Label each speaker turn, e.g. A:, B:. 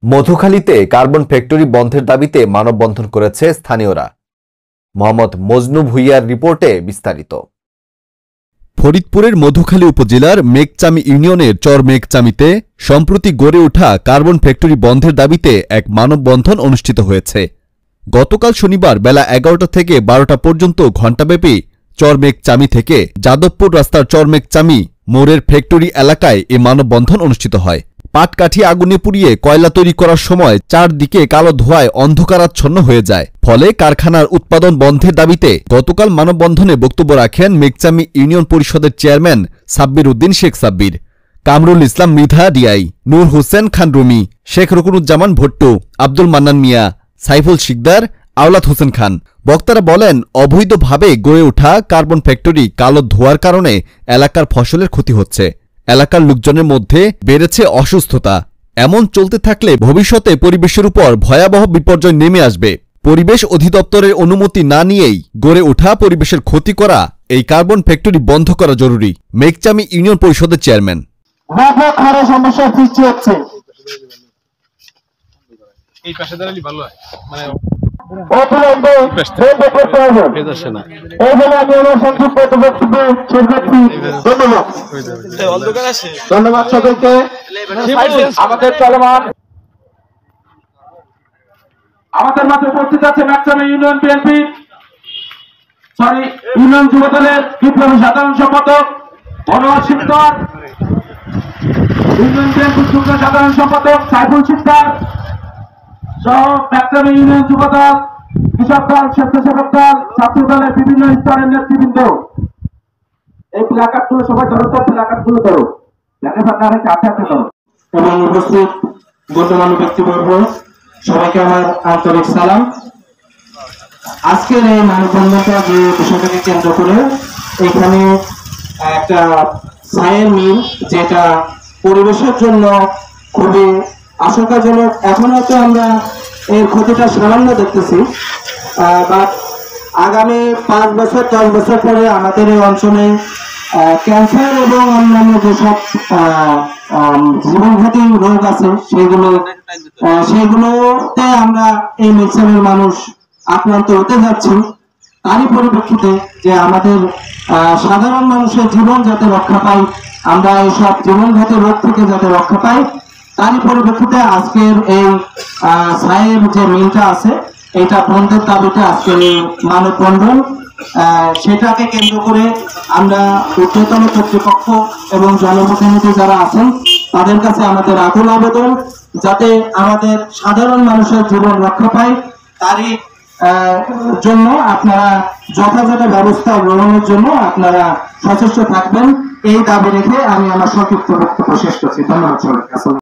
A: মধুখালীতে carbon factory বন্ধের দাবিতে মানববন্ধন করেছে স্থানীয়রা। মোহাম্মদ মজনু ভুইয়ার রিপোর্টে বিস্তারিত।
B: ফরিদপুরের মধুখালী উপজেলার মেঘচামি ইউনিয়নের চর মেঘচামিতে সম্প্রতি গড়ে ওঠা কার্বন ফ্যাক্টরি বন্ধের দাবিতে এক মানববন্ধন অনুষ্ঠিত হয়েছে। গতকাল শনিবার বেলা ১১টা থেকে ১২টা পর্যন্ত ঘণ্টাব্যাপী চর মেঘচামি থেকে যাদবপুর রাস্তার চর মেঘচামি মোড়ের ফ্যাক্টরি এলাকায় এ মানববন্ধন অনুষ্ঠিত হয়। পাটকাঠি আগুনে পুড়িয়ে কয়লা তৈরি করার সময় চারদিকে কালো ধোঁয়ায় অন্ধকারাচ্ছন্ন হয়ে যায়। ফলে কারখানার উৎপাদন বন্ধের দাবিতে গতকাল মানববন্ধনে বক্তব্য রাখেন মেঘচামি ইউনিয়ন পরিষদের চেয়ারম্যান সাব্বির উদ্দিন শেখ সাব্বির, কামরুল ইসলাম মৃধা ডিআই, নূর হোসেন খান রুমি, শেখ রুকনুজ্জামান ভট্টু, আব্দুল মান্নান মিয়া, সাইফুল শিকদার, আওলাদ হোসেন খান। বক্তারা বলেন, অবৈধভাবে গড়ে ওঠা কার্বন ফ্যাক্টরি কালো ধোঁয়ার কারণে এলাকার ফসলের ক্ষতি হচ্ছে, এলাকার লোকজনের মধ্যে বেড়েছে অসুস্থতা। এমন চলতে থাকলে ভবিষ্যতে পরিবেশের উপর ভয়াবহ বিপর্যয় নেমে আসবে। পরিবেশ অধিদপ্তরের অনুমতি না নিয়েই গড়ে ওঠা পরিবেশের ক্ষতি করা এই কার্বন ফ্যাক্টরি বন্ধ করা জরুরি। মেঘচামি ইউনিয়ন পরিষদের চেয়ারম্যান
C: ব্যাপক হারে সমস্যার সৃষ্টি হচ্ছে।
D: এই পাশে দাঁড়ালে ভালো হয়, মানে
C: ধন্যবাদ সকলকে। আমাদের চলমান আমাদের মাঝে উপস্থিত আছে মেঘচামি ইউনিয়ন বিএনপি ইউনিয়ন যুবদলের বিপ্লবী সাধারণ সম্পাদক মনোয়ার শিকদার, ইউনিয়ন বিএনপি যুগ্ম সাধারণ সম্পাদক সাইফুল শিকদার সহ মেঘচামি ইউনিয়ন যুবদল, কৃষক দল, স্বেচ্ছাসেবক দল, ছাত্র দলের বিভিন্ন স্তরের নেতৃবৃন্দ। এই প্লাকার্ডগুলো সবাই ধরো তো, প্লাকার্ডগুলো ধরো, এবং উপস্থিত গণ্যমান্য ব্যক্তিবর্গ, সবাইকে আমার আন্তরিক সালাম। আজকের এই মানববন্ধনটা যে বিষয়টাকে কেন্দ্র করে এখানে একটা ছায়ের মিল, যেটা পরিবেশের জন্য খুবই আশঙ্কাজনক। এখন হয়তো আমরা এর ক্ষতিটা সামান্য দেখতেছি, বাট আগামী ৫ বছর ১০ বছর পরে আমাদের এই অঞ্চলে ক্যান্সার এবং অন্যান্য যেসব জীবনঘাতী রোগ আছে সেগুলোতে আমরা এই মেঘচামির মানুষ আক্রান্ত হতে যাচ্ছি। তারই পরিপ্রেক্ষিতে যে আমাদের সাধারণ মানুষের জীবন যাতে রক্ষা পাই, আমরা এইসব জীবনঘাতী রোগ থেকে যাতে রক্ষা পাই, তারই পরিপ্রেক্ষিতে আজকের এই ছায়ের যে মিলটা আছে এটা বন্ধের দাবিতে আজকের এই মানববন্ধন। সেটাকে কেন্দ্র করে আমরা ঊর্ধ্বতন কর্তৃপক্ষ এবং জনপ্রতিনিধি যারা আছেন তাদের কাছে আমাদের আকুল আবেদন, যাতে আমাদের সাধারণ মানুষের জীবন রক্ষা পায় তারই জন্য আপনারা যথাযথ ব্যবস্থা গ্রহণের জন্য আপনারা সচেষ্ট থাকবেন, এই দাবি রেখে আমি আমার সংক্ষিপ্ত বক্তব্য শেষ করছি। ধন্যবাদ সবাইকে।